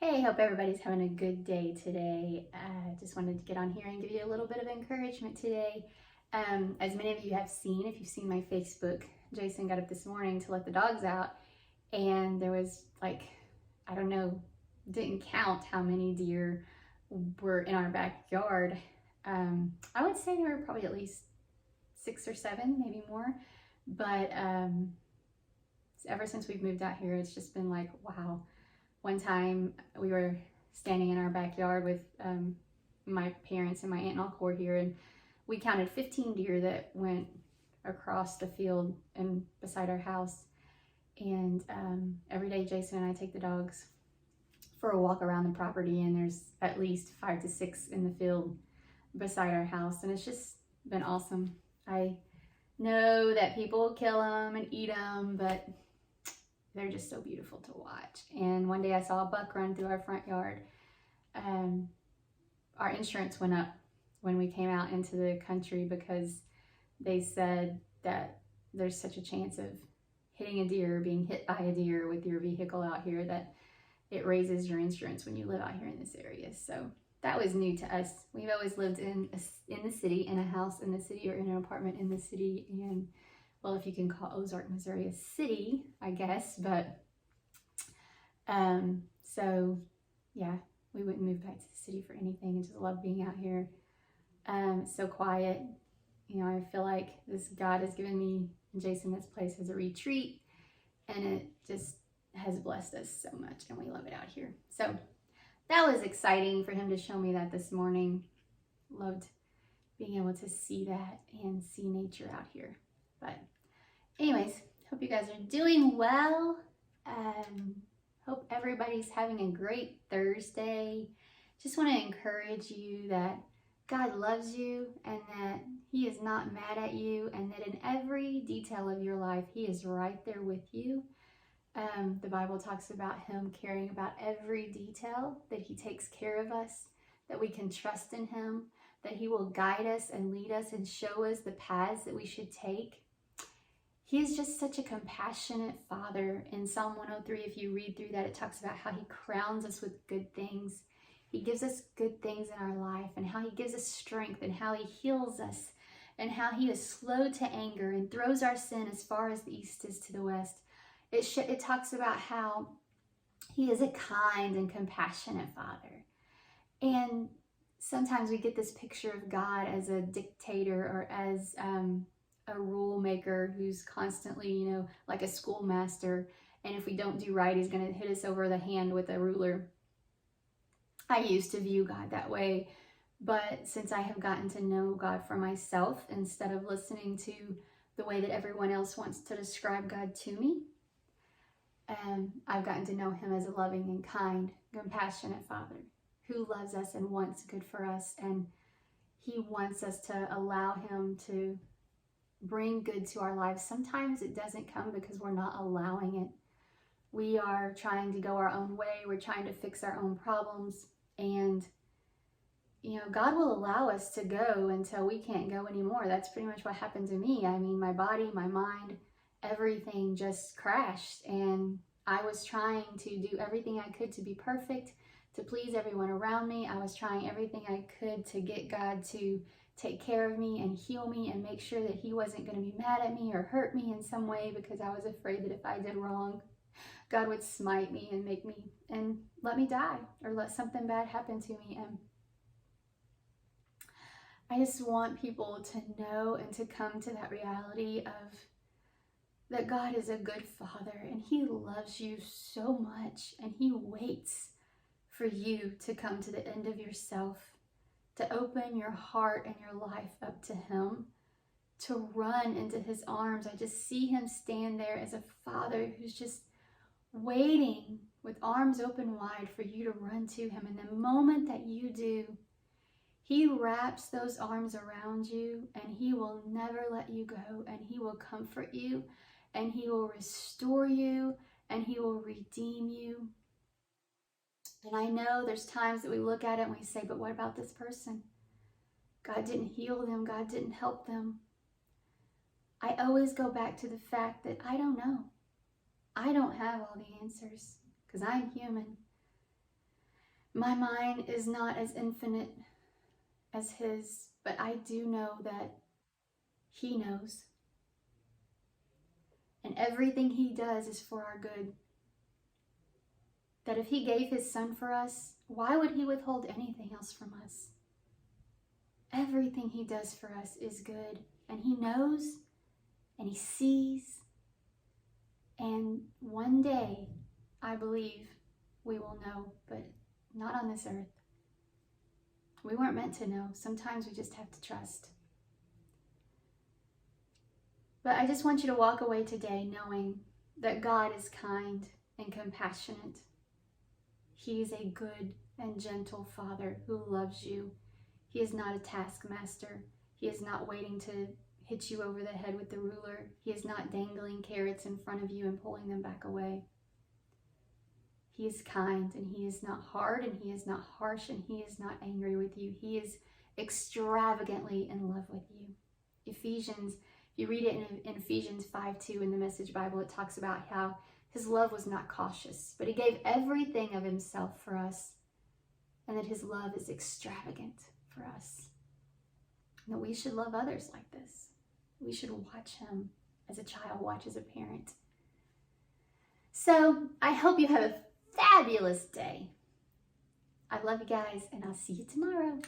Hey, hope everybody's having a good day today. Just wanted to get on here and give you a little bit of encouragement today. As many of you have seen, if you've seen my Facebook, Jason got up this morning to let the dogs out, and there was like, I don't know, didn't count how many deer were in our backyard. I would say there were probably at least 6 or 7, maybe more. But ever since we've moved out here, it's just been like, wow. One time we were standing in our backyard with my parents and my aunt and uncle were here, and we counted 15 deer that went across the field and beside our house. And every day Jason and I take the dogs for a walk around the property, and there's at least 5 to 6 in the field beside our house, and it's just been awesome. I know that people kill them and eat them, but they're just so beautiful to watch. And one day I saw a buck run through our front yard. Our insurance went up when we came out into the country because they said that there's such a chance of hitting a deer, being hit by a deer with your vehicle out here, that it raises your insurance when you live out here in this area. So that was new to us. We've always lived in the city, in a house in the city, or in an apartment in the city, and well, if you can call Ozark, Missouri a city, I guess, but so yeah, we wouldn't move back to the city for anything. I just love being out here. It's so quiet. You know, I feel like God has given me and Jason this place as a retreat, and it just has blessed us so much, and we love it out here. So that was exciting for him to show me that this morning. Loved being able to see that and see nature out here. But anyways, hope you guys are doing well. Hope everybody's having a great Thursday. Just want to encourage you that God loves you, and that He is not mad at you, and that in every detail of your life, He is right there with you. The Bible talks about Him caring about every detail, that He takes care of us, that we can trust in Him, that He will guide us and lead us and show us the paths that we should take. He is just such a compassionate Father. In Psalm 103, if you read through that, it talks about how He crowns us with good things. He gives us good things in our life, and how He gives us strength, and how He heals us, and how He is slow to anger and throws our sin as far as the east is to the west. It talks about how He is a kind and compassionate Father. And sometimes we get this picture of God as a dictator, or as a rule maker who's constantly, like a schoolmaster. And if we don't do right, He's going to hit us over the hand with a ruler. I used to view God that way. But since I have gotten to know God for myself, instead of listening to the way that everyone else wants to describe God to me, I've gotten to know Him as a loving and kind, compassionate Father who loves us and wants good for us. And He wants us to allow Him to bring good to our lives. Sometimes it doesn't come because we're not allowing it. We are trying to go our own way. We're trying to fix our own problems. And, God will allow us to go until we can't go anymore. That's pretty much what happened to me. I mean, my body, my mind, everything just crashed. And I was trying to do everything I could to be perfect, to please everyone around me. I was trying everything I could to get God to take care of me and heal me and make sure that He wasn't going to be mad at me or hurt me in some way, because I was afraid that if I did wrong, God would smite me and make me and let me die, or let something bad happen to me. And I just want people to know and to come to that reality of that God is a good Father, and He loves you so much, and He waits for you to come to the end of yourself, to open your heart and your life up to Him, to run into His arms. I just see Him stand there as a Father who's just waiting with arms open wide for you to run to Him. And the moment that you do, He wraps those arms around you, and He will never let you go, and He will comfort you, and He will restore you, and He will redeem you. And I know there's times that we look at it and we say, but what about this person? God didn't heal them. God didn't help them. I always go back to the fact that I don't know. I don't have all the answers, because I'm human. My mind is not as infinite as his, but I do know that he knows. And everything he does is for our good. That if he gave his son for us, why would he withhold anything else from us? Everything he does for us is good. And he knows, and he sees. And one day, I believe, we will know, but not on this earth. We weren't meant to know. Sometimes we just have to trust. But I just want you to walk away today knowing that God is kind and compassionate. He is a good and gentle Father who loves you. He is not a taskmaster. He is not waiting to hit you over the head with the ruler. He is not dangling carrots in front of you and pulling them back away. He is kind, and he is not hard, and he is not harsh, and he is not angry with you. He is extravagantly in love with you. Ephesians, if you read it in Ephesians 5:2 in the Message Bible, it talks about how his love was not cautious, but he gave everything of himself for us, and that his love is extravagant for us. And that we should love others like this. We should watch him as a child watches a parent. So I hope you have a fabulous day. I love you guys, and I'll see you tomorrow.